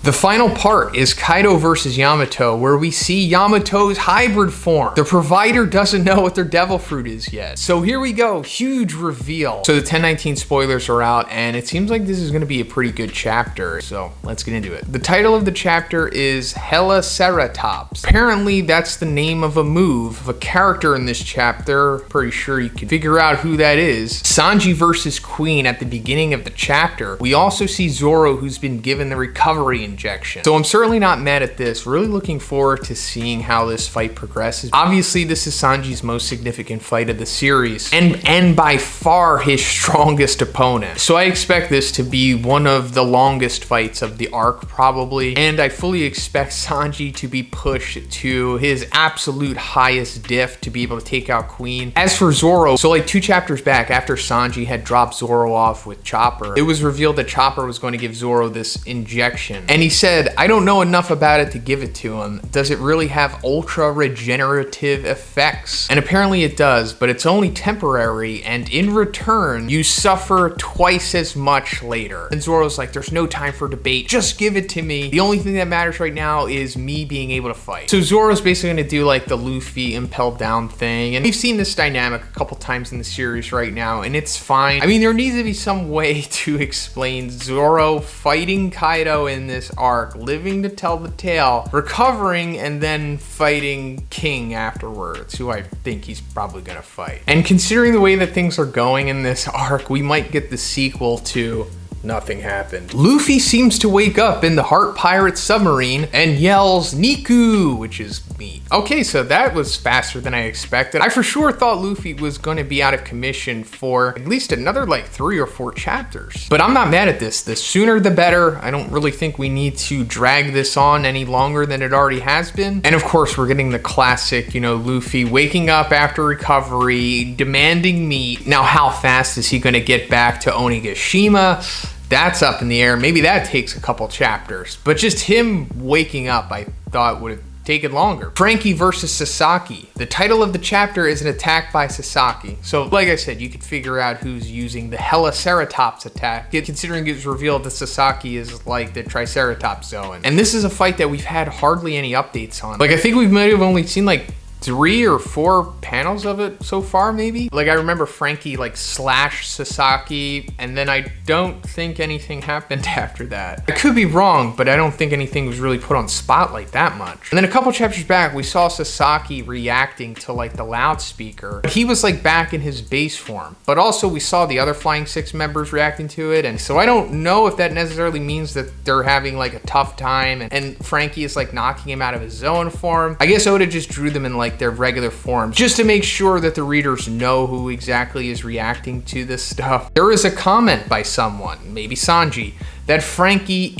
The final part is Kaido versus Yamato, where we see Yamato's hybrid form. The provider doesn't know what their devil fruit is yet. So here we go, huge reveal. So the 1019 spoilers are out, and it seems like this is gonna be a pretty good chapter. So let's get into it. The title of the chapter is Heliceratops. Apparently that's the name of a move of a character in this chapter. Pretty sure you can figure out who that is. Sanji versus Queen at the beginning of the chapter. We also see Zoro, who's been given the recovery injection. So I'm certainly not mad at this. Really looking forward to seeing how this fight progresses. Obviously, this is Sanji's most significant fight of the series, and by far his strongest opponent. So I expect this to be one of the longest fights of the arc, probably, and I fully expect Sanji to be pushed to his absolute highest diff to be able to take out Queen. As for Zoro, so like 2 chapters back, after Sanji had dropped Zoro off with Chopper, it was revealed that Chopper was going to give Zoro this injection. And he said, I don't know enough about it to give it to him. Does it really have ultra regenerative effects? And apparently it does, but it's only temporary, and in return, you suffer twice as much later. And Zoro's like, there's no time for debate, just give it to me. The only thing that matters right now is me being able to fight. So Zoro's basically gonna do like the Luffy impel down thing, and we've seen this dynamic a couple times in the series right now, and it's fine. I mean, there needs to be some way to explain Zoro fighting Kaido in this arc, living to tell the tale, recovering, and then fighting King afterwards, who I think he's probably gonna fight. And considering the way that things are going in this arc, we might get the sequel to Nothing Happened. Luffy seems to wake up in the Heart Pirate submarine and yells Niku, which is me. Okay, so that was faster than I expected. I for sure thought Luffy was going to be out of commission for at least another like 3 or 4 chapters. But I'm not mad at this. The sooner the better. I don't really think we need to drag this on any longer than it already has been. And of course, we're getting the classic, you know, Luffy waking up after recovery, demanding meat. Now, how fast is he going to get back to Onigashima? That's up in the air. Maybe that takes a couple chapters, but just him waking up, I thought would have taken longer. Franky versus Sasaki. The title of the chapter is an attack by Sasaki. So like I said, you could figure out who's using the Heliceratops attack, considering it's revealed that Sasaki is like the Triceratops Zoan. And this is a fight that we've had hardly any updates on. Like, I think we might have only seen like 3 or 4 panels of it so far, maybe. Like, I remember Franky like slash Sasaki, and then I don't think anything happened after that. I could be wrong, but I don't think anything was really put on spotlight that much. And then a couple chapters back, we saw Sasaki reacting to like the loudspeaker. He was like back in his base form, but also we saw the other Flying Six members reacting to it, and so I don't know if that necessarily means that they're having like a tough time, and Franky is like knocking him out of his zone form. I guess Oda just drew them in like their regular forms just to make sure that the readers know who exactly is reacting to this stuff. There is a comment by someone, maybe Sanji, that Franky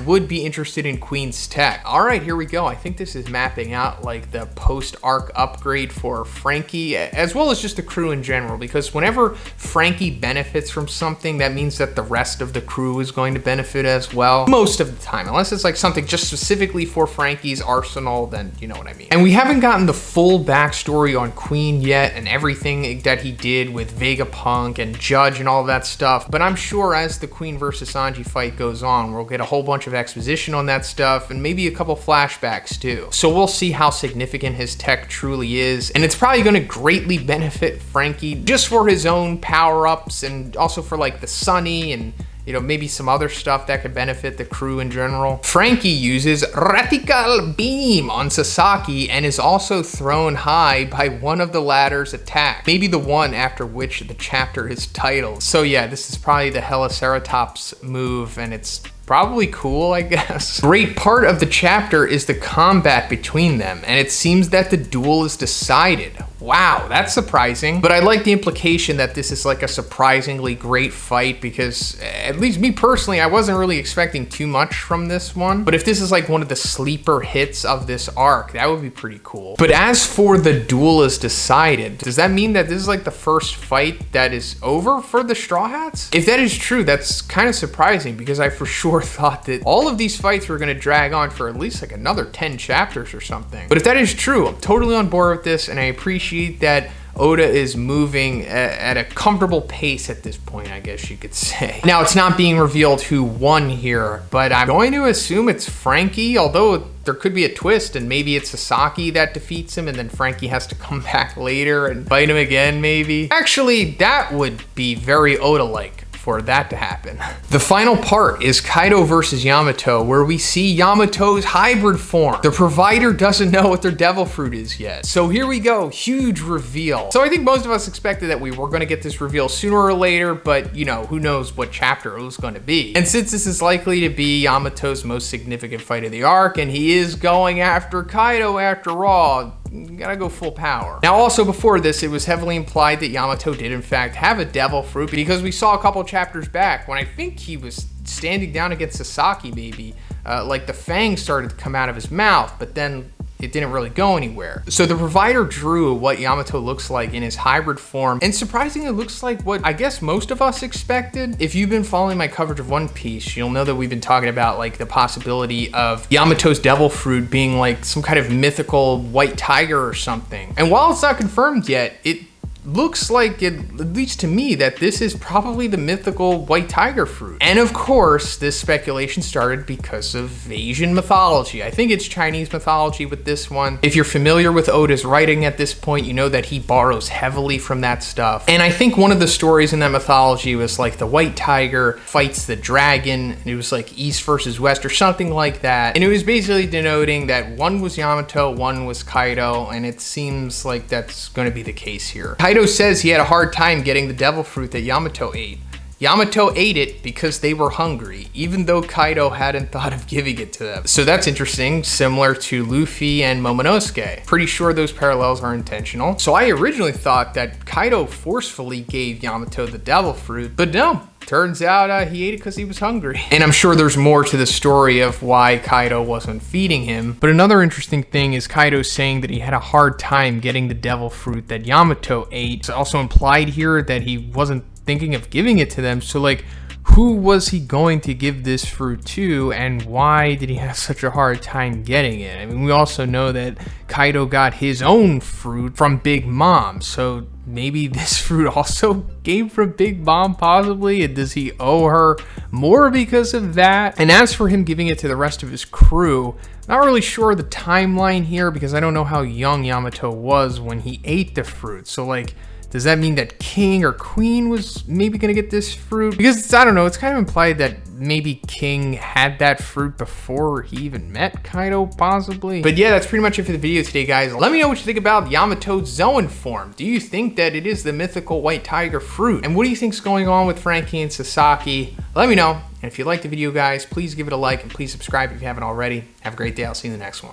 would be interested in Queen's tech. All right, here we go. I think this is mapping out like the post-arc upgrade for Franky, as well as just the crew in general, because whenever Franky benefits from something, that means that the rest of the crew is going to benefit as well. Most of the time, unless it's like something just specifically for Franky's arsenal, then you know what I mean. And we haven't gotten the full backstory on Queen yet and everything that he did with Vegapunk and Judge and all that stuff, but I'm sure as the Queen versus Sanji fight goes on, we'll get a whole bunch of exposition on that stuff and maybe a couple flashbacks too. So we'll see how significant his tech truly is, and it's probably going to greatly benefit Franky just for his own power-ups and also for like the Sunny and, you know, maybe some other stuff that could benefit the crew in general. Franky uses Radical Beam on Sasaki and is also thrown high by one of the latter's attacks. Maybe the one after which the chapter is titled. So yeah, this is probably the Heliceratops move, and it's probably cool, I guess. Great part of the chapter is the combat between them, and it seems that the duel is decided. Wow, that's surprising. But I like the implication that this is like a surprisingly great fight, because at least me personally, I wasn't really expecting too much from this one. But if this is like one of the sleeper hits of this arc, that would be pretty cool. But as for the duel is decided, does that mean that this is like the first fight that is over for the Straw Hats? If that is true, that's kind of surprising, because I for sure thought that all of these fights were going to drag on for at least like another 10 chapters or something. But if that is true, I'm totally on board with this, and I appreciate that Oda is moving at a comfortable pace at this point, I guess you could say. Now, it's not being revealed who won here, but I'm going to assume it's Franky, although there could be a twist and maybe it's Sasaki that defeats him and then Franky has to come back later and fight him again, maybe. Actually, that would be very Oda-like for that to happen. The final part is Kaido versus Yamato, where we see Yamato's hybrid form. The provider doesn't know what their devil fruit is yet. So here we go, huge reveal. So I think most of us expected that we were gonna get this reveal sooner or later, but you know, who knows what chapter it was gonna be. And since this is likely to be Yamato's most significant fight of the arc, and he is going after Kaido after all, you gotta go full power. Now also before this, it was heavily implied that Yamato did in fact have a devil fruit because we saw a couple chapters back when I think he was standing down against Sasaki maybe, like the fangs started to come out of his mouth, but then it didn't really go anywhere. So the provider drew what Yamato looks like in his hybrid form, and surprisingly it looks like what I guess most of us expected. If you've been following my coverage of One Piece, you'll know that we've been talking about like the possibility of Yamato's devil fruit being like some kind of mythical white tiger or something. And while it's not confirmed yet, it looks like, at least to me, that this is probably the mythical white tiger fruit. And of course, this speculation started because of Asian mythology. I think it's Chinese mythology with this one. If you're familiar with Oda's writing at this point, you know that he borrows heavily from that stuff. And I think one of the stories in that mythology was like the white tiger fights the dragon, and it was like East versus West or something like that. And it was basically denoting that one was Yamato, one was Kaido, and it seems like that's going to be the case here. Kaido says he had a hard time getting the devil fruit that Yamato ate. Yamato ate it because they were hungry, even though Kaido hadn't thought of giving it to them. So that's interesting, similar to Luffy and Momonosuke. Pretty sure those parallels are intentional. So I originally thought that Kaido forcefully gave Yamato the devil fruit, but no. Turns out he ate it because he was hungry. And I'm sure there's more to the story of why Kaido wasn't feeding him. But another interesting thing is Kaido saying that he had a hard time getting the devil fruit that Yamato ate. It's also implied here that he wasn't thinking of giving it to them. So like, who was he going to give this fruit to, and why did he have such a hard time getting it? I mean, we also know that Kaido got his own fruit from Big Mom, so maybe this fruit also came from Big Mom possibly, and does he owe her more because of that? And as for him giving it to the rest of his crew, not really sure the timeline here because I don't know how young Yamato was when he ate the fruit. So like, does that mean that King or Queen was maybe gonna get this fruit? Because it's, I don't know, it's kind of implied that maybe King had that fruit before he even met Kaido, possibly. But yeah, that's pretty much it for the video today, guys. Let me know what you think about Yamato's Zoan form. Do you think that it is the mythical white tiger fruit? And what do you think's going on with Franky and Sasaki? Let me know. And if you liked the video, guys, please give it a like and please subscribe if you haven't already. Have a great day. I'll see you in the next one.